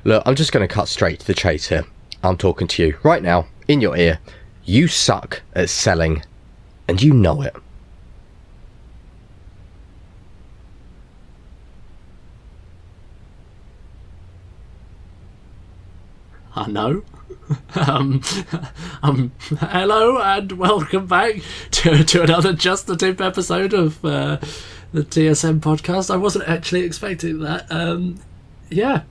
Look, I'm just going to cut straight to the chase here. I'm talking to you right now, in your ear. You suck at selling, and you know it. I know. Hello and welcome back to another Just the Tip episode of the TSM podcast. I wasn't actually expecting that.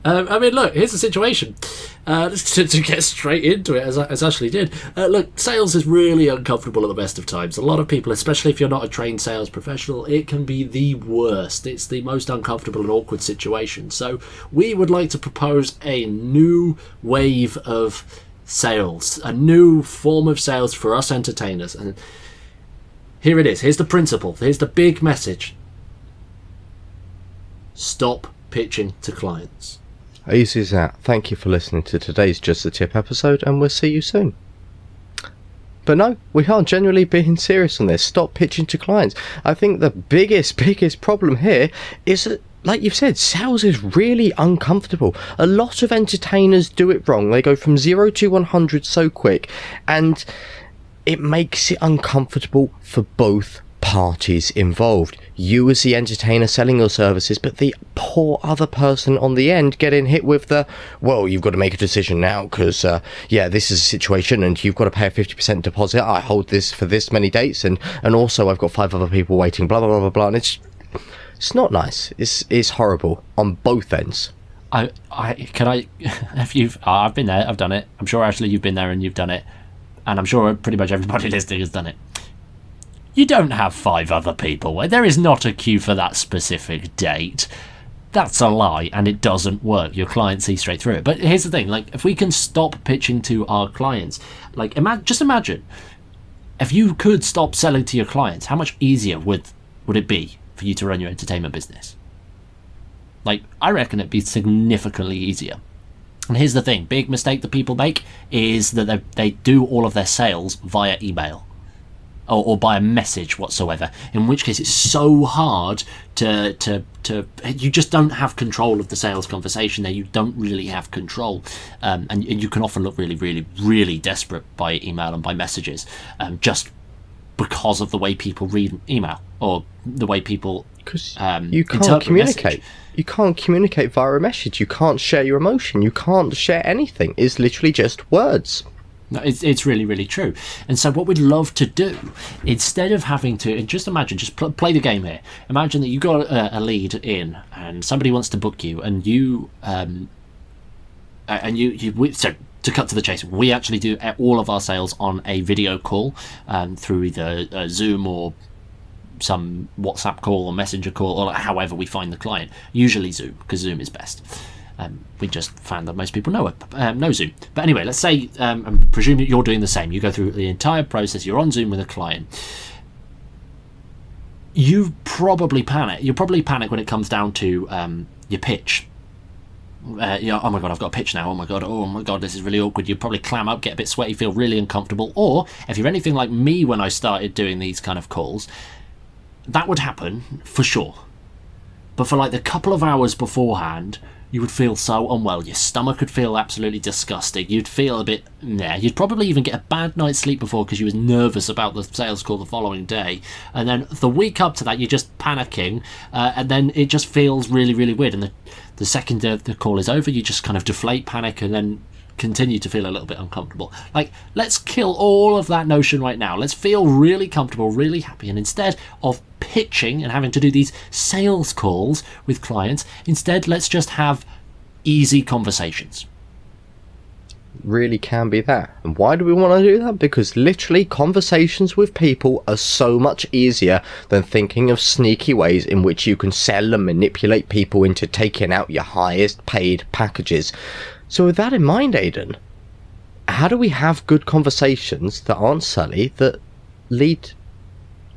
I mean, look, here's the situation. To get straight into it, as Ashley did. Look, sales is really uncomfortable at the best of times. A lot of people, especially if you're not a trained sales professional, it can be the worst. It's the most uncomfortable and awkward situation. So we would like to propose a new wave of sales, a new form of sales for us entertainers. And here it is. Here's the principle. Here's the big message. Stop pitching to clients. Easy as that. Thank you for listening to today's Just the Tip episode, and we'll see you soon. But no, we are genuinely being serious on this. Stop pitching to clients. I think the biggest problem here is that, like you've said, sales is really uncomfortable. A lot of entertainers do it wrong. They go from 0 to 100 so quick, and it makes it uncomfortable for both parties involved. You as the entertainer selling your services, but the poor other person on the end getting hit with the, well, you've got to make a decision now because this is a situation and you've got to pay a 50% deposit. I hold this for this many dates, and also I've got 5 other people waiting, blah blah blah blah blah. And it's not nice. It's horrible on both ends. I've been there, I've done it. I'm sure Ashley, you've been there and you've done it, and I'm sure pretty much everybody listening has done it. You don't have 5 other people. There is not a queue for that specific date. That's a lie, and it doesn't work. Your clients see straight through it. But here's the thing, like, if we can stop pitching to our clients, like, just imagine, if you could stop selling to your clients, how much easier would it be for you to run your entertainment business? Like, I reckon it'd be significantly easier. And here's the thing, big mistake that people make is that they do all of their sales via email. Or by a message whatsoever, in which case it's so hard to you just don't have control of the sales conversation there. You don't really have control, and you can often look really, really, really desperate by email and by messages, just because of the way people read email or the way people you can't communicate. You can't communicate via a message. You can't share your emotion. You can't share anything. It's literally just words. No, it's really, really true. And so what we'd love to do, instead of having to, just imagine, just play the game here. Imagine that you got a lead in and somebody wants to book you, and so to cut to the chase, we actually do all of our sales on a video call through either Zoom or some WhatsApp call or Messenger call, or however we find the client. Usually Zoom, because Zoom is best. We just found that most people know Zoom. But anyway, let's say, I'm presuming you're doing the same. You go through the entire process. You're on Zoom with a client. You probably panic. You'll probably panic when it comes down to your pitch. Oh my God, I've got a pitch now. Oh my God, this is really awkward. You probably clam up, get a bit sweaty, feel really uncomfortable. Or if you're anything like me when I started doing these kind of calls, that would happen for sure. But for like the couple of hours beforehand, you would feel so unwell. Your stomach would feel absolutely disgusting. You'd feel a bit You'd probably even get a bad night's sleep before because you was nervous about the sales call the following day. And then the week up to that, you're just panicking, and then it just feels really, really weird. And the second the call is over, you just kind of deflate, panic, and then continue to feel a little bit uncomfortable. Like, let's kill all of that notion right now. Let's feel really comfortable, really happy, and instead of pitching and having to do these sales calls with clients, instead let's just have easy conversations. Really can be that. And why do we want to do that? Because literally conversations with people are so much easier than thinking of sneaky ways in which you can sell and manipulate people into taking out your highest paid packages. So with that in mind, Aidan, how do we have good conversations that aren't silly, that lead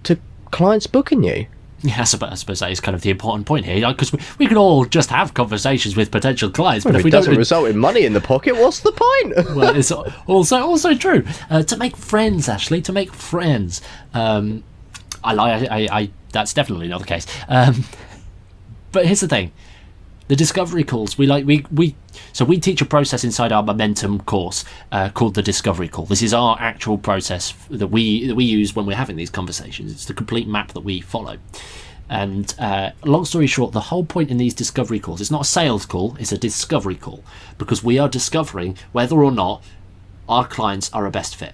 to clients booking you? Yeah, I suppose that is kind of the important point here, because we can all just have conversations with potential clients, but if it doesn't result in money in the pocket, what's the point? Well, it's also true. To make friends, Ashley, to make friends. I that's definitely not the case. But here's the thing. The discovery calls, we teach a process inside our momentum course called the discovery call. This is our actual process that we use when we're having these conversations. It's the complete map that we follow. And long story short, the whole point in these discovery calls, it's not a sales call, it's a discovery call, because we are discovering whether or not our clients are a best fit.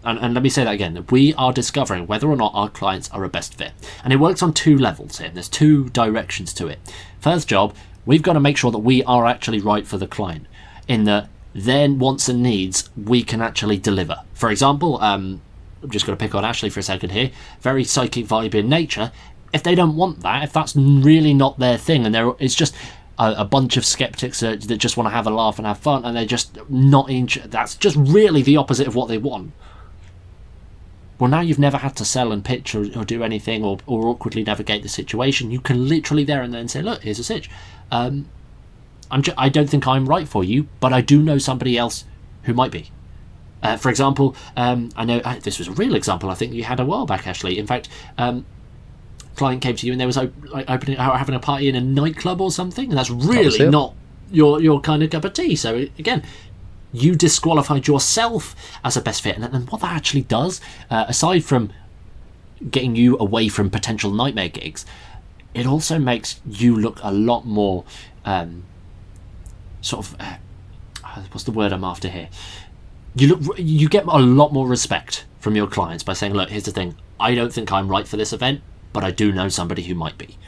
And let me say that again, that we are discovering whether or not our clients are a best fit. And it works on two levels here. There's two directions to it. First job, we've got to make sure that we are actually right for the client, in that their wants and needs we can actually deliver. For example, I'm just going to pick on Ashley for a second here, very psychic vibe in nature. If they don't want that, if that's really not their thing, and it's just a bunch of skeptics that just want to have a laugh and have fun, and they're just not that's just really the opposite of what they want. Well, now you've never had to sell and pitch or do anything or awkwardly navigate the situation. You can literally there and then say, look, here's a sitch. I don't think I'm right for you, but I do know somebody else who might be. For example, I know this was a real example I think you had a while back, Ashley. In fact, client came to you and there was having a party in a nightclub or something, and that's really not your kind of cup of tea. So again, you disqualified yourself as a best fit. And what that actually does, aside from getting you away from potential nightmare gigs, it also makes you look a lot more what's the word I'm after here? You get a lot more respect from your clients by saying, look, here's the thing, I don't think I'm right for this event, but I do know somebody who might be.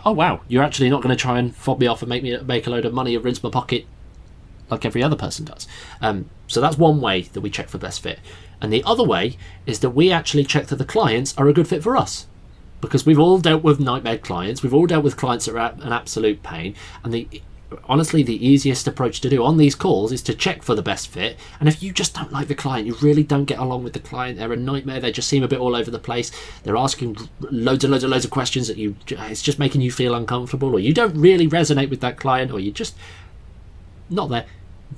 Oh wow, you're actually not going to try and fob me off and make a load of money and rinse my pocket like every other person does. So that's one way that we check for best fit. And the other way is that we actually check that the clients are a good fit for us. Because we've all dealt with nightmare clients, we've all dealt with clients that are an absolute pain, and honestly the easiest approach to do on these calls is to check for the best fit. And if you just don't like the client, you really don't get along with the client, they're a nightmare, they just seem a bit all over the place, they're asking loads of questions that it's just making you feel uncomfortable, or you don't really resonate with that client, or you're just not there,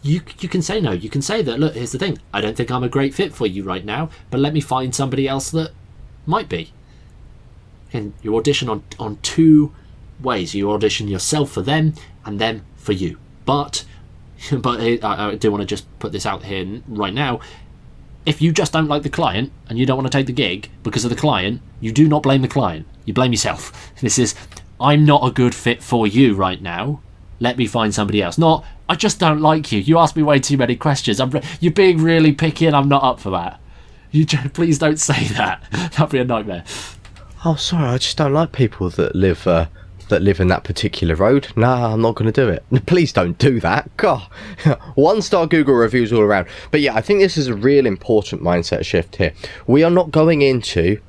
you can say no. You can say that, look, here's the thing, I don't think I'm a great fit for you right now, but let me find somebody else that might be. And you audition on two ways. You audition yourself for them and them for you. But I do want to just put this out here right now. If you just don't like the client and you don't want to take the gig because of the client, you do not blame the client. You blame yourself. This is, I'm not a good fit for you right now. Let me find somebody else. Not, I just don't like you. You ask me way too many questions. You're being really picky and I'm not up for that. Please don't say that. That'd be a nightmare. Oh, sorry, I just don't like people that live in that particular road. Nah, I'm not going to do it. Please don't do that. God, 1-star Google reviews all around. But yeah, I think this is a real important mindset shift here. We are not going into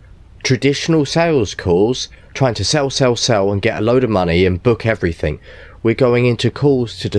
traditional sales calls trying to sell and get a load of money and book everything. We're going into calls to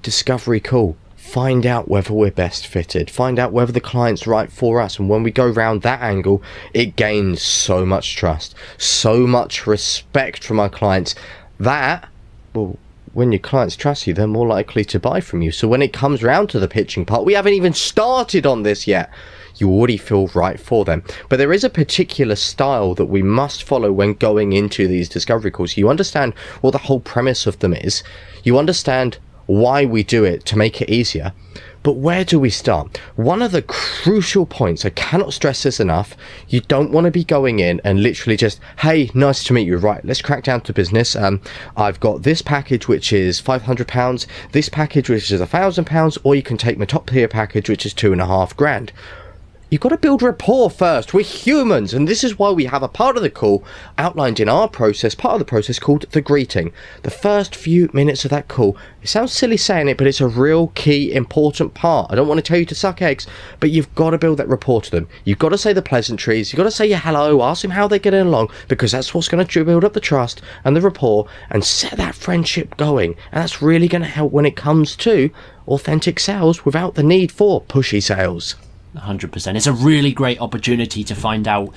discovery call. Find out whether we're best fitted, find out whether the client's right for us, and when we go round that angle, it gains so much trust, so much respect from our clients that, well, when your clients trust you, they're more likely to buy from you. So when it comes round to the pitching part, we haven't even started on this yet, you already feel right for them. But there is a particular style that we must follow when going into these discovery calls. You understand what the whole premise of them is, you understand why we do it to make it easier, but where do we start? One of the crucial points, I cannot stress this enough, you don't want to be going in and literally just, hey, nice to meet you, right, let's crack down to business. I've got this package which is £500, this package which is £1,000, or you can take my top tier package which is £2,500. You've got to build rapport first. We're humans, and this is why we have a part of the call outlined in our process, part of the process called the greeting. The first few minutes of that call, it sounds silly saying it, but it's a real key, important part. I don't want to tell you to suck eggs, but you've got to build that rapport to them. You've got to say the pleasantries, you've got to say your hello, ask them how they're getting along, because that's what's going to build up the trust and the rapport and set that friendship going. And that's really going to help when it comes to authentic sales without the need for pushy sales. 100%. It's a really great opportunity to find out,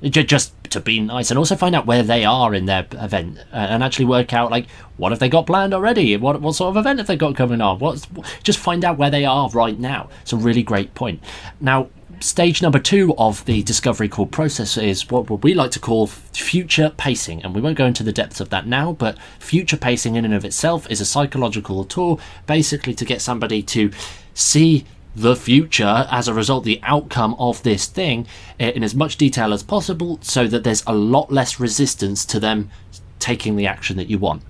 just to be nice, and also find out where they are in their event, and actually work out, like, what have they got planned already? What sort of event have they got coming on? Just find out where they are right now. It's a really great point. Now, Stage number 2 of the discovery call process is what we like to call future pacing, and we won't go into the depths of that now, but future pacing in and of itself is a psychological tool basically to get somebody to see the future, as a result, the outcome of this thing in as much detail as possible, so that there's a lot less resistance to them taking the action that you want.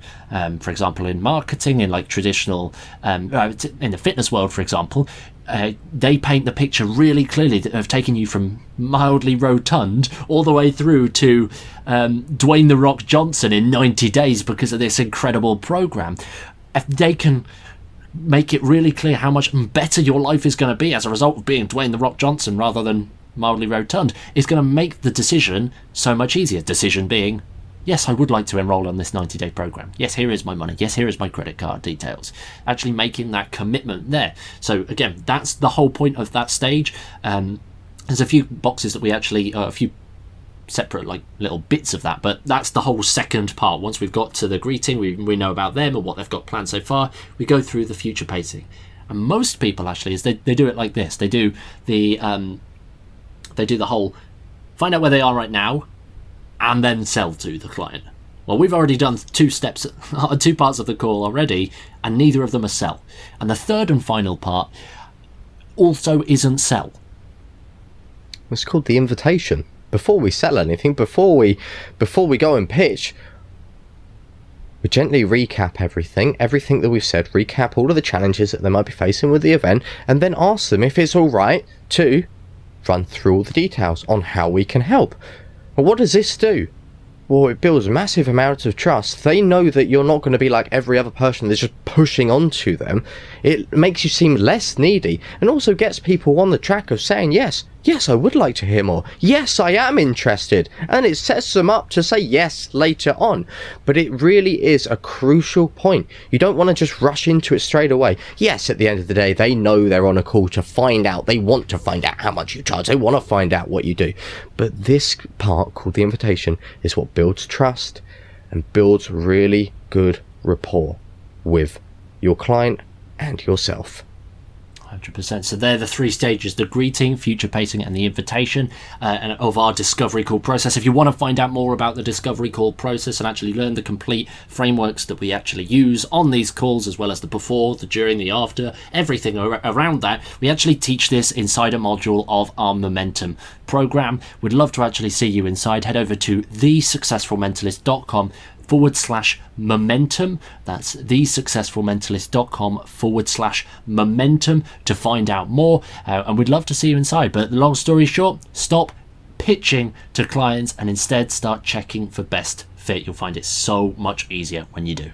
For example, in marketing, in like traditional, in the fitness world, for example, they paint the picture really clearly of taking you from mildly rotund all the way through to Dwayne "The Rock" Johnson in 90 days because of this incredible program. If they can make it really clear how much better your life is going to be as a result of being Dwayne "The Rock" Johnson rather than mildly rotund, it's going to make the decision so much easier. Decision being, yes, I would like to enroll on this 90-day program. Yes, here is my money. Yes, here is my credit card details. Actually making that commitment there. So again, that's the whole point of that stage. There's a few boxes that we actually, a few separate like little bits of that, but that's the whole second part. Once we've got to the greeting, we know about them and what they've got planned so far, we go through the future pacing. And most people actually, is they do it like this. They do the whole find out where they are right now, and then sell to the client. Well, we've already done 2 parts of the call already, and neither of them are sell. And the third and final part also isn't sell. It's called the invitation. Before we sell anything, before we go and pitch, we gently recap everything that we've said, recap all of the challenges that they might be facing with the event, and then ask them if it's all right to run through all the details on how we can help. Well, what does this do? Well, it builds massive amounts of trust. They know that you're not going to be like every other person that's just pushing onto them. It makes you seem less needy, and also gets people on the track of saying, yes, I would like to hear more. Yes, I am interested. And it sets them up to say yes later on. But it really is a crucial point. You don't want to just rush into it straight away. Yes, at the end of the day, they know they're on a call to find out. They want to find out how much you charge. They want to find out what you do. But this part, called the invitation, is what builds trust and builds really good rapport with your client and yourself. 100%. So they're the 3 stages: the greeting, future pacing, and the invitation of our discovery call process. If you want to find out more about the discovery call process and actually learn the complete frameworks that we actually use on these calls, as well as the before, the during, the after, everything around that, we actually teach this inside a module of our Momentum program. We'd love to actually see you inside. Head over to thesuccessfulmentalist.com/momentum. That's thesuccessfulmentalist.com/momentum to find out more, and we'd love to see you inside. But the long story short, stop pitching to clients and instead start checking for best fit. You'll find it so much easier when you do.